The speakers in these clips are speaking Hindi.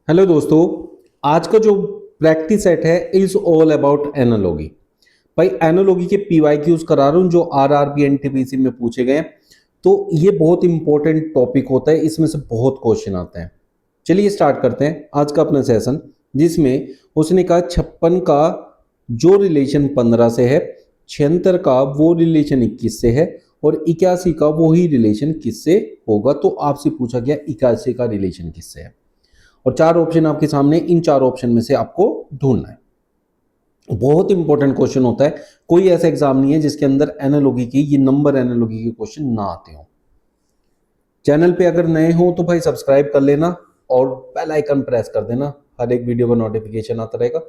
हेलो दोस्तों। आज का जो प्रैक्टिस सेट है इज ऑल अबाउट एनालॉगी। भाई एनालॉगी के पीवाईक्यूज करा रहा हूं जो आरआरबी एनटीपीसी में पूछे गए। तो ये बहुत इंपॉर्टेंट टॉपिक होता है, इसमें से बहुत क्वेश्चन आते हैं। चलिए स्टार्ट करते हैं आज का अपना सेशन, जिसमें उसने कहा 56 का जो रिलेशन 15 से है, 76 का वो रिलेशन 21 से है और 81 का वही रिलेशन किससे होगा। तो आपसे पूछा गया 81 का रिलेशन किससे है और चार ऑप्शन आपके सामने, इन चार ऑप्शन में से आपको ढूंढना है। बहुत इंपॉर्टेंट क्वेश्चन होता है, कोई ऐसा एग्जाम नहीं है जिसके अंदर एनालॉगी की ये नंबर एनालॉगी के क्वेश्चन ना आते हो। चैनल पे अगर नए हो तो भाई सब्सक्राइब कर लेना और बेल आइकन प्रेस कर देना, हर एक वीडियो का नोटिफिकेशन आता रहेगा।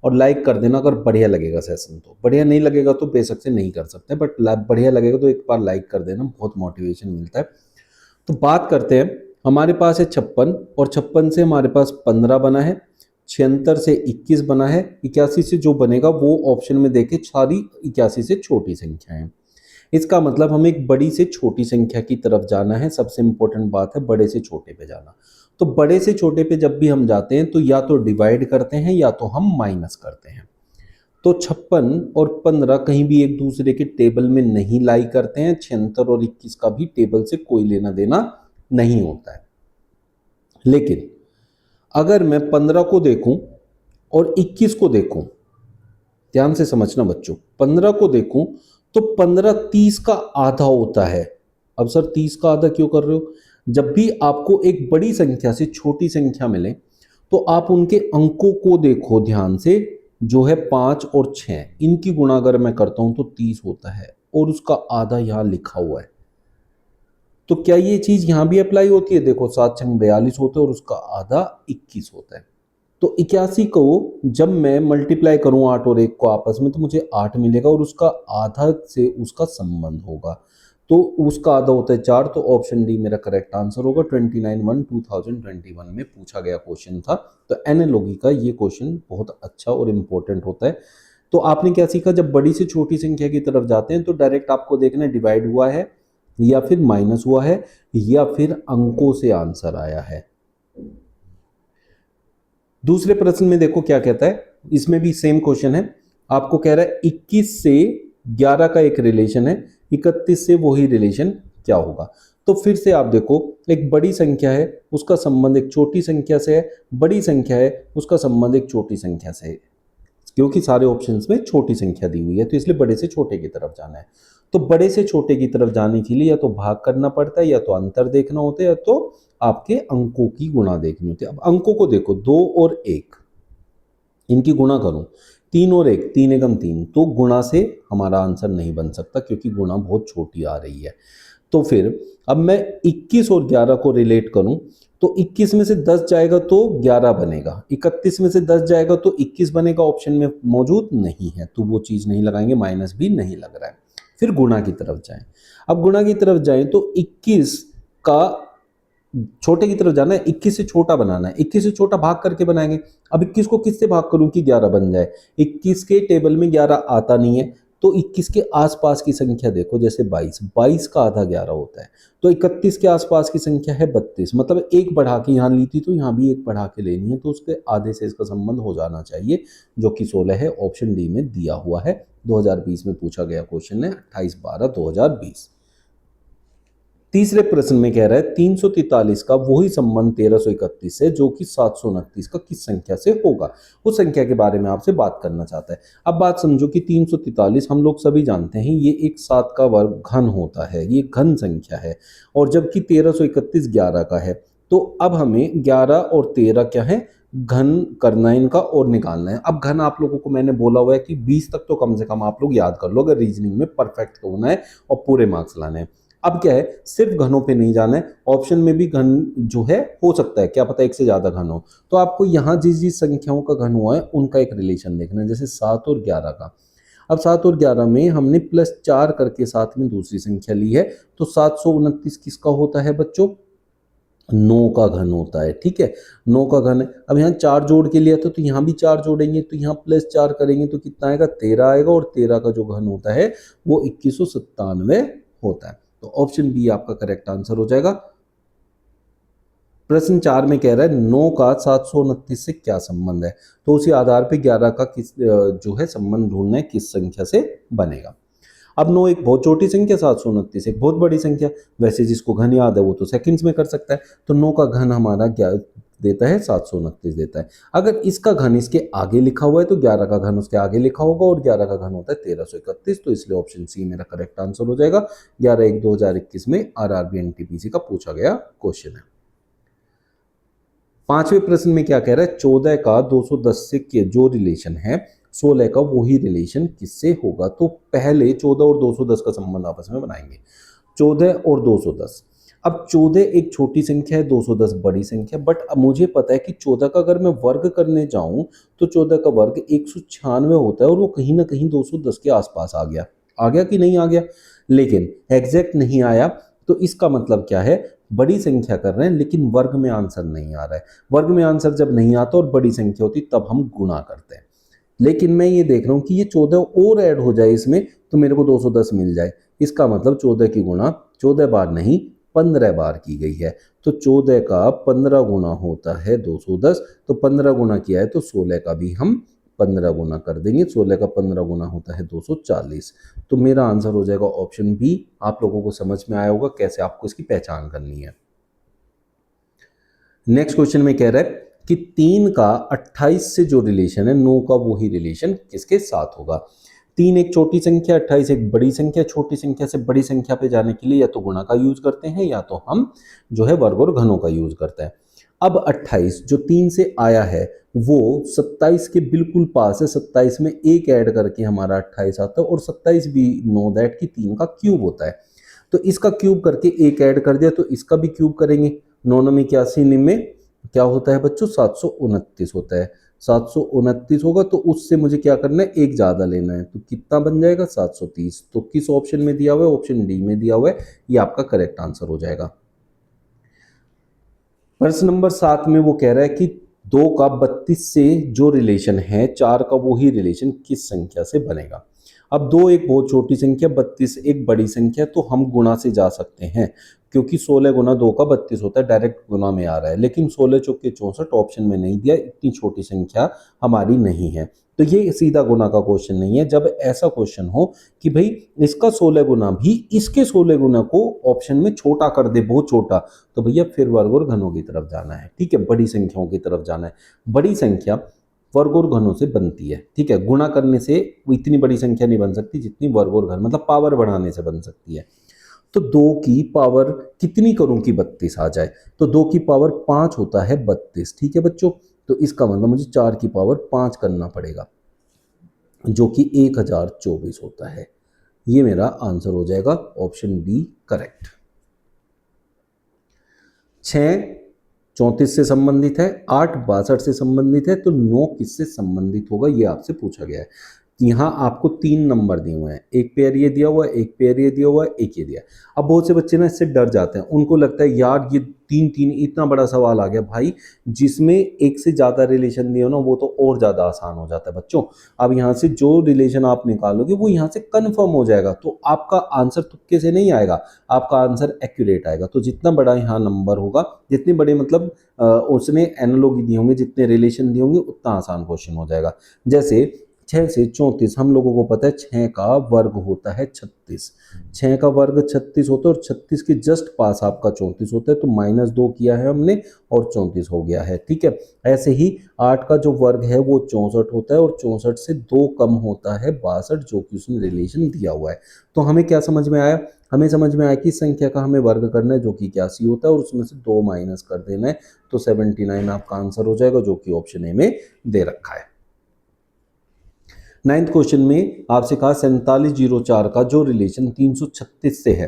और लाइक कर देना अगर बढ़िया लगेगा सेशन, तो बढ़िया नहीं लगेगा तो बेशक से नहीं कर सकते, बट बढ़िया लगेगा तो एक बार लाइक कर देना, बहुत मोटिवेशन मिलता है। तो बात करते हैं, हमारे पास है 56 और 56 से हमारे पास 15 बना है, 76 से 21 बना है, 81 से जो बनेगा वो ऑप्शन में देखे सारी 81 से छोटी संख्या है। इसका मतलब हमें एक बड़ी से छोटी संख्या की तरफ जाना है। सबसे इंपॉर्टेंट बात है बड़े से छोटे पे जाना। तो बड़े से छोटे पे जब भी हम जाते हैं तो या तो डिवाइड करते हैं या तो हम माइनस करते हैं। तो 56 और 15 कहीं भी एक दूसरे के टेबल में नहीं लाई करते हैं। 76 और 21 का भी टेबल से कोई लेना देना नहीं होता है। लेकिन अगर मैं 15 को देखूं और 21 को देखूं, ध्यान से समझना बच्चों, 15 को देखूं तो 15 30 का आधा होता है। अब सर 30 का आधा क्यों कर रहे हो? जब भी आपको एक बड़ी संख्या से छोटी संख्या मिले तो आप उनके अंकों को देखो ध्यान से, जो है 5 और 6, इनकी गुणा अगर मैं करता हूं तो 30 होता है और उसका आधा यहां लिखा हुआ है। तो क्या ये चीज यहां भी अप्लाई होती है? देखो 7 छंग 42 होता है और उसका आधा 21 होता है। तो 81 को जब मैं मल्टीप्लाई करूं 8 और 1 को आपस में तो मुझे 8 मिलेगा और उसका आधा से उसका संबंध होगा। तो उसका आधा होता है 4। तो ऑप्शन डी मेरा करेक्ट आंसर होगा। 29/1/2021 में पूछा गया क्वेश्चन था। तो एनालॉगी का ये क्वेश्चन बहुत अच्छा और इंपॉर्टेंट होता है। तो आपने क्या सीखा, जब बड़ी से छोटी संख्या की तरफ जाते हैं तो डायरेक्ट आपको देखना डिवाइड हुआ है या फिर माइनस हुआ है या फिर अंकों से आंसर आया है। दूसरे प्रश्न में देखो क्या कहता है, इसमें भी सेम क्वेश्चन है। आपको कह रहा है 21 से 11 का एक रिलेशन है, 31 से वही रिलेशन क्या होगा। तो फिर से आप देखो, एक बड़ी संख्या है उसका संबंध एक छोटी संख्या से है, बड़ी संख्या है उसका संबंध एक छोटी संख्या से है। क्योंकि सारे ऑप्शंस में छोटी संख्या दी हुई है तो इसलिए बड़े से छोटे की तरफ जाना है। तो बड़े से छोटे की तरफ जाने के लिए या तो भाग करना पड़ता है या तो अंतर देखना होता है या तो आपके अंकों की गुणा देखनी होती है। अब अंकों को देखो, 2 और 1, इनकी गुणा करूं, 3 और 1, 3 एकम 3, तो गुणा से हमारा आंसर नहीं बन सकता क्योंकि गुणा बहुत छोटी आ रही है। तो फिर अब मैं 21 और 11 को रिलेट करूं तो 21 में से 10 जाएगा तो 11 बनेगा, 31 में से 10 जाएगा तो 21 बनेगा, ऑप्शन में मौजूद नहीं है तो वो चीज नहीं लगाएंगे, माइनस भी नहीं लग रहा है। फिर गुणा की तरफ जाएं। अब गुणा की तरफ जाएं तो 21 का छोटे की तरफ जाना है, 21 से छोटा बनाना है, 21 से छोटा भाग करके बनाएंगे। अब 21 को किससे भाग करूं कि 11 बन जाए? 21 के टेबल में 11 आता नहीं है तो 21 के आसपास की संख्या देखो, जैसे 22, 22 का आधा 11 होता है। तो 31 के आसपास की संख्या है 32, मतलब एक बढ़ा के यहाँ ली थी तो यहाँ भी एक बढ़ा के लेनी है, तो उसके आधे से इसका संबंध हो जाना चाहिए, जो कि 16 है। ऑप्शन डी में दिया हुआ है। 2020 में पूछा गया क्वेश्चन है, 28/12/2020। तीसरे प्रश्न में कह रहा है 343 का वही संबंध 1331 से जो कि 729 का किस संख्या से होगा। उस संख्या के बारे में आपसे बात करना चाहता है। अब बात समझो कि 343 हम लोग सभी जानते हैं ये एक 7 का वर्ग घन होता है, ये घन संख्या है, और जबकि 1331 11 का है। तो अब हमें 11 और 13 क्या है, घन करना है इनका और निकालना है। अब घन आप लोगों को मैंने बोला हुआ है कि 20 तक तो कम से कम आप लोग याद कर लो अगर रीजनिंग में परफेक्ट होना है और पूरे मार्क्स लाने हैं। अब क्या है, सिर्फ घनों पे नहीं जाना है, ऑप्शन में भी घन जो है हो सकता है, क्या पता एक से ज्यादा घन हो। तो आपको यहां जिस जिस संख्याओं का घन हुआ है उनका एक रिलेशन देखना है, जैसे 7 और 11 का। अब 7 और 11 में हमने +4 करके साथ में दूसरी संख्या ली है, तो 729 किसका होता है बच्चों? 9 का घन होता है। ठीक है, 9 का घन है। अब यहाँ 4 जोड़ के लिया था तो यहाँ भी 4 जोड़ेंगे तो यहाँ +4 करेंगे तो कितना आएगा? 13 आएगा, और 13 का जो घन होता है वो 2197 होता है। तो ऑप्शन बी आपका करेक्ट आंसर हो जाएगा। प्रश्न 4 में कह रहा है 9 का 729 से क्या संबंध है, तो उसी आधार पे 11 का किस जो है संबंध ढूंढना है किस संख्या से बनेगा। अब 9 एक बहुत छोटी संख्या, 729 एक बहुत बड़ी संख्या। वैसे जिसको घन याद है वो तो सेकंड्स में कर सकता है, तो 9 का घन हमारा क्या देता है, 729 देता है। अगर इसका घन इसके आगे लिखा हुआ है तो 11 का घन उसके आगे लिखा होगा, और 11 का घन होता है 1331, तो इसलिए ऑप्शन सी मेरा करेक्ट आंसर हो जाएगा। 11/1/2021 में आरआरबी एनटीपीसी का पूछा गया क्वेश्चन है। 5वें प्रश्न में क्या कह रहा है, 14 का 210 से के जो रिलेशन है 16 का वही रिलेशन किससे होगा। तो पहले 14 और 210 का संबंध आपस में बनाएंगे। 14 और 210, अब 14 एक छोटी संख्या है, 210 बड़ी संख्या, बट अब मुझे पता है कि 14 का अगर मैं वर्ग करने जाऊं तो 14 का वर्ग 196 होता है, और वो कहीं ना कहीं 210 के आसपास आ गया कि नहीं आ गया, लेकिन एग्जैक्ट नहीं आया। तो इसका मतलब क्या है, बड़ी संख्या कर रहे हैं लेकिन वर्ग में आंसर नहीं आ रहा है। वर्ग में आंसर जब नहीं आता और बड़ी संख्या होती तब हम गुणा करते हैं, लेकिन मैं ये देख रहा हूं कि ये 14 और ऐड हो जाए इसमें तो मेरे को 210 मिल जाए। इसका मतलब 14 की गुणा 14 बार नहीं 15 बार की गई है, तो 14 का 15 गुना होता है 210, तो 15 गुना किया है तो 16 का भी हम 15 गुना कर देंगे। 16 का 15 गुना होता है 240, तो मेरा आंसर हो जाएगा ऑप्शन बी। आप लोगों को समझ में आया होगा कैसे आपको इसकी पहचान करनी है। नेक्स्ट क्वेश्चन में कह रहा है कि 3 का 28 से जो रिलेशन है 9 का वही रिलेशन किसके साथ होगा। 3 एक छोटी संख्या, 28 एक बड़ी संख्या। छोटी संख्या से बड़ी संख्या पे जाने के लिए या तो गुणा का यूज करते हैं या तो हम जो है वर्ग और घनों का यूज करते हैं। अब 28 जो 3 से आया है वो 27 के बिल्कुल पास है, 27 में एक ऐड करके हमारा 28 आता है, और 27 भी नो दैट कि 3 का क्यूब होता है, तो इसका क्यूब करके एक ऐड कर दिया तो इसका भी क्यूब करेंगे। 9 9 81 में क्या होता है बच्चों, 729 होता है। 729 होगा तो उससे मुझे क्या करना है, एक ज्यादा लेना है, तो कितना बन जाएगा 730। तो किस ऑप्शन में दिया हुआ है, ऑप्शन डी में दिया हुआ है, ये आपका करेक्ट आंसर हो जाएगा। प्रश्न नंबर 7 में वो कह रहा है कि 2 का 32 से जो रिलेशन है 4 का वही रिलेशन किस संख्या से बनेगा। अब 2 एक बहुत छोटी संख्या, 32 एक बड़ी संख्या, तो हम गुणा से जा सकते हैं क्योंकि 16 गुना 2 का 32 होता है, डायरेक्ट गुणा में आ रहा है, लेकिन 16 चौके 64 ऑप्शन में नहीं दिया, इतनी छोटी संख्या हमारी नहीं है, तो ये सीधा गुना का क्वेश्चन नहीं है। जब ऐसा क्वेश्चन हो कि भाई इसका 16 गुना भी इसके 16 गुना को ऑप्शन में छोटा कर दे, बहुत छोटा, तो भैया फिर वर्ग और घनों की तरफ जाना है, ठीक है, बड़ी संख्याओं की तरफ जाना है। बड़ी संख्या वर्ग और घनों से बनती है, ठीक है, गुणा करने से वो इतनी बड़ी संख्या नहीं बन सकती जितनी वर्ग और घन मतलब पावर बढ़ाने से बन सकती है। तो 2 की पावर कितनी करूं कि 32 आ जाए, तो 2 की पावर 5 होता है 32, ठीक है बच्चों, तो इसका मतलब मुझे 4 की पावर 5 करना पड़ेगा जो कि 1024 होता है। ये मेरा आंसर हो जाएगा ऑप्शन बी करेक्ट। 6 34 से संबंधित है, 8 62 से संबंधित है, तो 9 किससे संबंधित होगा ये आपसे पूछा गया है। यहाँ आपको 3 नंबर दिए हुए हैं, एक पेयर ये दिया हुआ है, एक पेयर ये दिया हुआ है, एक ये दिया है। अब बहुत से बच्चे ना इससे डर जाते हैं, उनको लगता है यार ये 3 3 इतना बड़ा सवाल आ गया। भाई जिसमें एक से ज़्यादा रिलेशन दिए हो ना वो तो और ज़्यादा आसान हो जाता है बच्चों। अब यहाँ से जो रिलेशन आप निकालोगे वो यहाँ से कन्फर्म हो जाएगा, तो आपका आंसर तुक्के से नहीं आएगा, आपका आंसर एक्यूरेट आएगा। तो जितना बड़ा यहाँ नंबर होगा, जितनी बड़ी मतलब उसने एनालॉगी दी होंगे, जितने रिलेशन दिए होंगे, उतना आसान क्वेश्चन हो जाएगा। जैसे 6 से 34 हम लोगों को पता है 6 का वर्ग होता है 36, 6 का वर्ग 36 होता है, और 36 के जस्ट पास आपका 34 होता है, तो -2 किया है हमने और 34 हो गया है, ठीक है। ऐसे ही 8 का जो वर्ग है वो 64 होता है, और 64 से 2 कम होता है 62, जो कि उसने रिलेशन दिया हुआ है। तो हमें क्या समझ में आया, हमें समझ में आया कि इस संख्या का हमें वर्ग करना है जो कि 81 होता है, और उसमें से 2 माइनस कर देना है, तो 79 आपका आंसर हो जाएगा, जो कि ऑप्शन ए में दे रखा है। 9th क्वेश्चन में आपसे कहा 4704 का जो रिलेशन 336 से है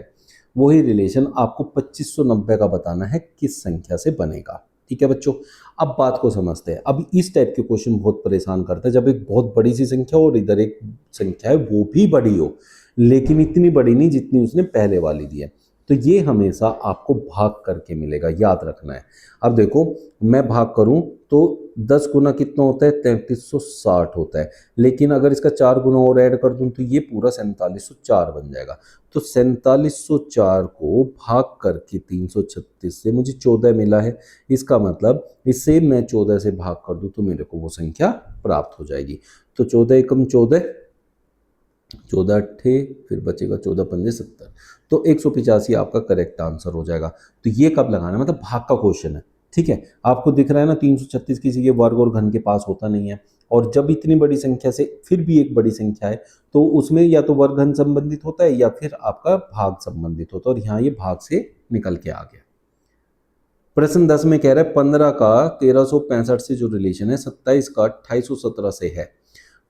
वही रिलेशन आपको 2590 का बताना है किस संख्या से बनेगा, ठीक है बच्चों। अब बात को समझते हैं। अब इस टाइप के क्वेश्चन बहुत परेशान करते हैं, जब एक बहुत बड़ी सी संख्या हो और इधर एक संख्या है वो भी बड़ी हो, लेकिन इतनी बड़ी नहीं जितनी उसने पहले वाली दी है, तो ये हमेशा आपको भाग करके मिलेगा, याद रखना है। अब देखो मैं भाग करूं तो 10 गुना कितना होता है, 3360 होता है, लेकिन अगर इसका 4 गुना और ऐड कर दूं तो ये पूरा 4704 बन जाएगा। तो 4704 को भाग करके 336 से मुझे 14 मिला है। इसका मतलब इससे मैं 14 से भाग कर दूं तो मेरे को वो संख्या प्राप्त हो जाएगी। तो 14 एकम 14, 14 अट्ठे, फिर बचेगा 14 पंजे 70, तो 185 आपका करेक्ट आंसर हो जाएगा। तो ये कब लगाना है, मतलब भाग का क्वेश्चन है, ठीक है। आपको दिख रहा है ना 336 किसी के वर्ग और घन के पास होता नहीं है, और जब इतनी बड़ी संख्या से फिर भी एक बड़ी संख्या है तो उसमें या तो वर्ग घन संबंधित होता है या फिर आपका भाग संबंधित होता है, और यहाँ ये भाग से निकल के आ गया। प्रश्न 10 में कह रहा है 15 का 1365 से जो रिलेशन है 27 का 2817 से है,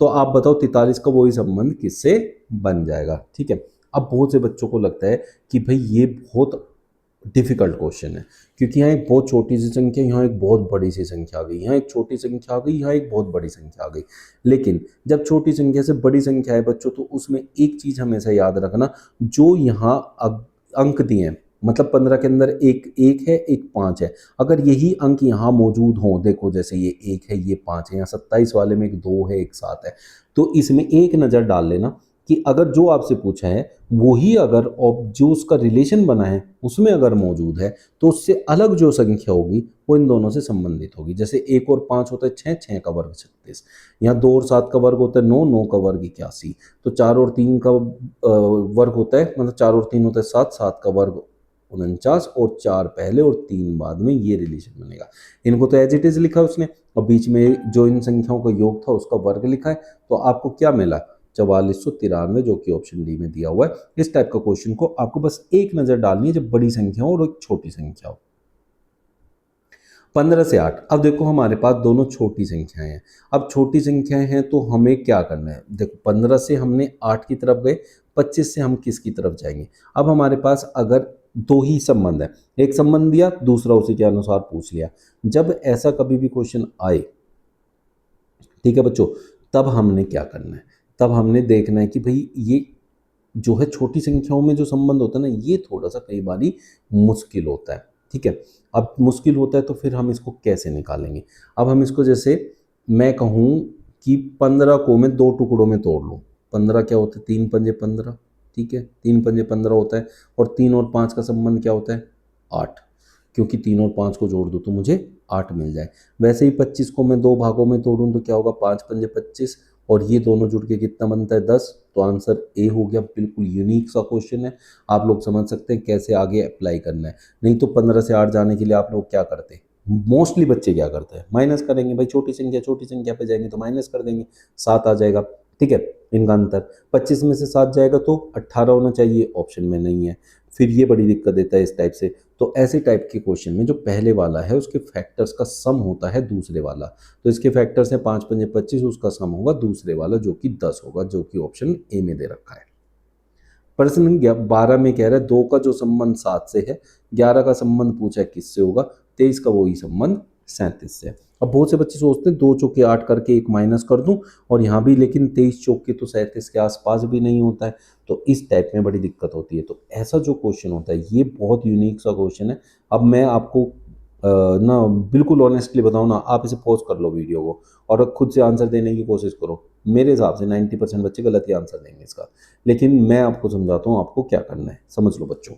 तो आप बताओ 43 का वही संबंध किससे बन जाएगा, ठीक है। अब बहुत से बच्चों को लगता है कि भाई ये बहुत डिफिकल्ट क्वेश्चन है, क्योंकि यहाँ एक बहुत छोटी सी संख्या, यहाँ एक बहुत बड़ी सी संख्या आ गई, यहाँ एक छोटी संख्या आ गई, यहाँ एक बहुत बड़ी संख्या आ गई। लेकिन जब छोटी संख्या से बड़ी संख्या है बच्चों, तो उसमें एक चीज हमेशा याद रखना, जो यहाँ अंक दिए हैं, मतलब 15 के अंदर एक एक है, एक 5 है, अगर यही अंक यहाँ मौजूद हों, देखो जैसे ये 1 है, ये 5 है, यहाँ 27 वाले में एक 2 है, एक 7 है, तो इसमें एक नज़र डाल लेना कि अगर जो आपसे पूछा है वही अगर जो उसका रिलेशन बना है उसमें अगर मौजूद है, तो उससे अलग जो संख्या होगी वो इन दोनों से संबंधित होगी। जैसे 1 और 5 होता है 6, 6 का वर्ग 36, यहाँ 2 और 7 का वर्ग होता है 9, 9 का वर्ग 81, तो 4 और 3 का वर्ग होता है, मतलब 4 और 3 होता है 7, 7 का वर्ग 49, और 4 पहले और 3 बाद में, ये रिलेशन बनेगा। इनको तो एज इट इज लिखा है उसने, और बीच में जो इन संख्याओं का योग था उसका वर्ग लिखा है, तो आपको क्या मिला, 4493, जो कि ऑप्शन डी में दिया हुआ है। इस टाइप का क्वेश्चन को आपको बस एक नजर डालनी है जब बड़ी संख्या हो और एक छोटी संख्या हो। 15 से 8, अब देखो हमारे पास दोनों छोटी संख्याएं हैं। अब छोटी संख्याएं हैं तो हमें क्या करना है, देखो 15 से हमने 8 की तरफ गए, 25 से हम किसकी तरफ जाएंगे। अब हमारे पास अगर दो ही संबंध है, एक संबंध दिया, दूसरा उसी के अनुसार पूछ लिया, जब ऐसा कभी भी क्वेश्चन आए, ठीक है बच्चों, तब हमने क्या करना है, तब हमने देखना है कि भाई ये जो है छोटी संख्याओं में जो संबंध होता है ना, ये थोड़ा सा कई बारी मुश्किल होता है, ठीक है। अब मुश्किल होता है तो फिर हम इसको कैसे निकालेंगे। अब हम इसको, जैसे मैं कहूँ कि 15 को मैं दो टुकड़ों में तोड़ लूँ, 15 क्या होता है, 3 पंजे 15, ठीक है, 3 पंजे 15 होता है, और 3 और 5 का संबंध क्या होता है, 8, क्योंकि 3 और 5 को जोड़ दूँ तो मुझे 8 मिल जाए। वैसे ही 25 को मैं दो भागों में तोड़ूँ तो क्या होगा, 5 पंजे 25, और ये दोनों जुड़ के कितना बनता है, 10, तो आंसर ए हो गया। बिल्कुल यूनिक सा क्वेश्चन है, आप लोग समझ सकते हैं कैसे आगे अप्लाई करना है। नहीं तो 15 से 8 जाने के लिए आप लोग क्या करते हैं, मोस्टली बच्चे क्या करते हैं, माइनस करेंगे, भाई छोटी संख्या पे जाएंगे तो माइनस कर देंगे, 7 आ जाएगा, ठीक है। इनका अंतर 25 में से 7 जाएगा तो 18 होना चाहिए, ऑप्शन में नहीं है, फिर ये बड़ी दिक्कत देता है इस टाइप से। तो ऐसे टाइप के क्वेश्चन में जो पहले वाला है उसके फैक्टर्स का सम होता है दूसरे वाला, तो इसके फैक्टर्स हैं 5 पंजे 25, उसका सम होगा दूसरे वाला जो कि 10 होगा, जो कि ऑप्शन ए में दे रखा है। प्रश्न 12 में कह रहा है 2 का जो संबंध 7 से है, 11 का संबंध पूछा है किससे होगा, 23 का वही संबंध 37 से है। अब बहुत से बच्चे सोचते हैं 2 चौके 8 करके एक माइनस कर दूं, और यहाँ भी लेकिन 23 चौके तो 37 के आसपास भी नहीं होता है, तो इस टाइप में बड़ी दिक्कत होती है। तो ऐसा जो क्वेश्चन होता है ये बहुत यूनिक सा क्वेश्चन है। अब मैं आपको ना बिल्कुल ऑनेस्टली बताऊँ ना, आप इसे पॉज कर लो वीडियो को और खुद से आंसर देने की कोशिश करो। मेरे हिसाब से 90% बच्चे गलत ही आंसर देंगे इसका, लेकिन मैं आपको समझाता हूँ आपको क्या करना है, समझ लो बच्चों।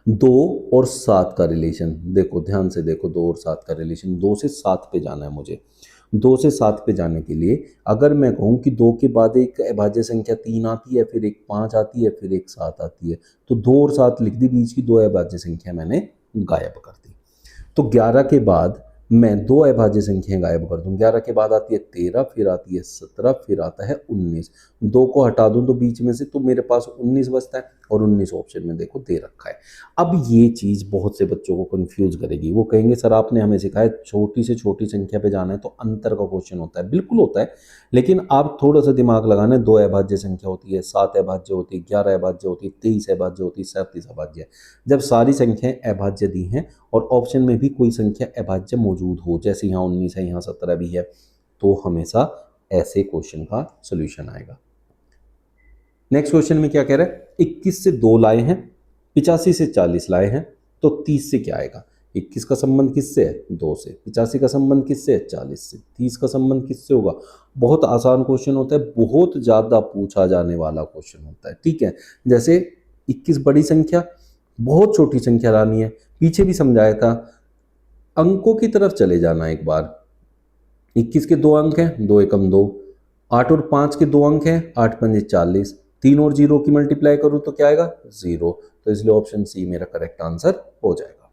2 और 7 का रिलेशन देखो, ध्यान से देखो, 2 और 7 का रिलेशन, 2 से 7 पे जाना है मुझे। 2 से 7 पे जाने के लिए अगर मैं कहूँ कि 2 के बाद एक अभाज्य संख्या 3 आती है, फिर एक 5 आती है, फिर एक 7 आती है, तो 2 और 7 लिख दी, बीच की 2 अभाज्य संख्या मैंने गायब कर दी। तो 11 के बाद मैं 2 अभाज्य संख्याएं गायब कर दूं, 11 के बाद आती है 13, फिर आती है 17, फिर आता है 19, 2 को हटा दूं तो बीच में से तो मेरे पास 19 बचता है, और 19 ऑप्शन में देखो दे रखा है। अब ये चीज बहुत से बच्चों को कंफ्यूज करेगी, वो कहेंगे सर आपने हमें सिखाया छोटी से छोटी संख्या पे जाना है तो अंतर का क्वेश्चन होता है, बिल्कुल होता है, लेकिन आप थोड़ा सा दिमाग लगाना है। 2 अभाज्य संख्या होती है, 7 अभाज्य होती है, 11 अभाज्य होती है, 23 अभाज्य होती है, 37 अभाज्य। जब सारी संख्याएं अभाज्य दी हैं और ऑप्शन में भी कोई संख्या अभाज्य मौजूद हो, जैसे यहाँ 19 है, यहाँ 17 भी है, तो हमेशा ऐसे क्वेश्चन का सोल्यूशन आएगा। नेक्स्ट क्वेश्चन में क्या कह रहा है, 21 से 2 लाए हैं, 85 से 40 लाए हैं तो 30 से क्या आएगा? 21 का संबंध किससे है? 2 से। 85 का संबंध किससे है? 40 से। 30 का संबंध किससे होगा? बहुत आसान क्वेश्चन होता है, बहुत ज़्यादा पूछा जाने वाला क्वेश्चन होता है, ठीक है। जैसे 21 बड़ी संख्या, बहुत छोटी संख्या लानी है, पीछे भी समझाया था। अंकों की तरफ चले जाना एक बार। 21 के 2 अंक हैं, 2 एकम 2। 8 और 5 के 2 अंक हैं, 8 पंजे 40। 3 और 0 की मल्टीप्लाई करूं तो क्या आएगा? 0। तो इसलिए ऑप्शन सी मेरा करेक्ट आंसर हो जाएगा।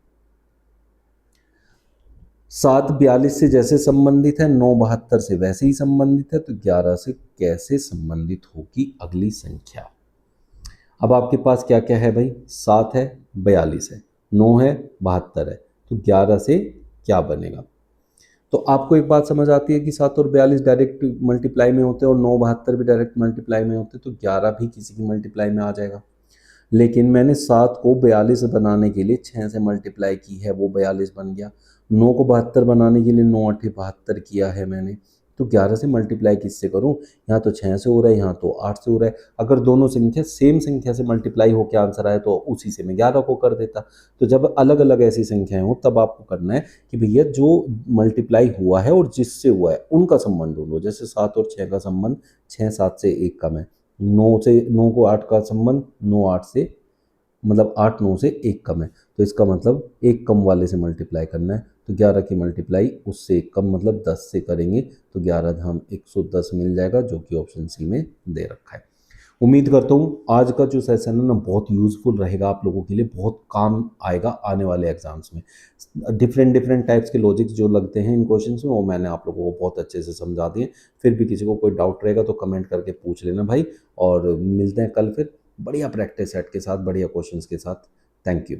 7 42 से जैसे संबंधित है, 9 72 से वैसे ही संबंधित है, तो 11 से कैसे संबंधित होगी अगली संख्या? अब आपके पास क्या क्या है भाई? 7 है, 42 है, 9 है, 72 है, तो 11 से क्या बनेगा? तो आपको एक बात समझ आती है कि 7 और 42 डायरेक्ट मल्टीप्लाई में होते हैं और 9 72 भी डायरेक्ट मल्टीप्लाई में होते हैं, तो 11 भी किसी की मल्टीप्लाई में आ जाएगा। लेकिन मैंने 7 को 42 बनाने के लिए 6 से मल्टीप्लाई की है, वो 42 बन गया। 9 को 72 बनाने के लिए 9 8 72 किया है मैंने, तो 11 से मल्टीप्लाई किससे करूं? यहाँ तो 6 से हो रहा है, यहाँ तो 8 से हो रहा है। अगर दोनों संख्या सेम संख्या से मल्टीप्लाई होकर आंसर आए तो उसी से मैं 11 को कर देता। तो जब अलग अलग ऐसी संख्याएं हो तब आपको करना है कि भैया जो मल्टीप्लाई हुआ है और जिससे हुआ है उनका संबंध ढूंढो। जैसे 7 और 6 का संबंध 6 7 से 1 कम है, 9 को 8 का संबंध 9 8 से, मतलब 8 9 से 1 कम है, तो इसका मतलब 1 कम वाले से मल्टीप्लाई करना है। तो 11 की मल्टीप्लाई उससे 1 कम मतलब 10 से करेंगे, तो 11 धाम 110 मिल जाएगा, जो कि ऑप्शन सी में दे रखा है। उम्मीद करता हूँ आज का जो सेशन है ना बहुत यूजफुल रहेगा आप लोगों के लिए, बहुत काम आएगा आने वाले एग्जाम्स में। डिफरेंट डिफरेंट टाइप्स के लॉजिक्स जो लगते हैं इन क्वेश्चंस में वो मैंने आप लोगों को बहुत अच्छे से समझा दिए। फिर भी किसी को कोई डाउट रहेगा तो कमेंट करके पूछ लेना भाई, और मिलते हैं कल फिर बढ़िया प्रैक्टिस सेट के साथ, बढ़िया क्वेश्चंस के साथ। Thank you.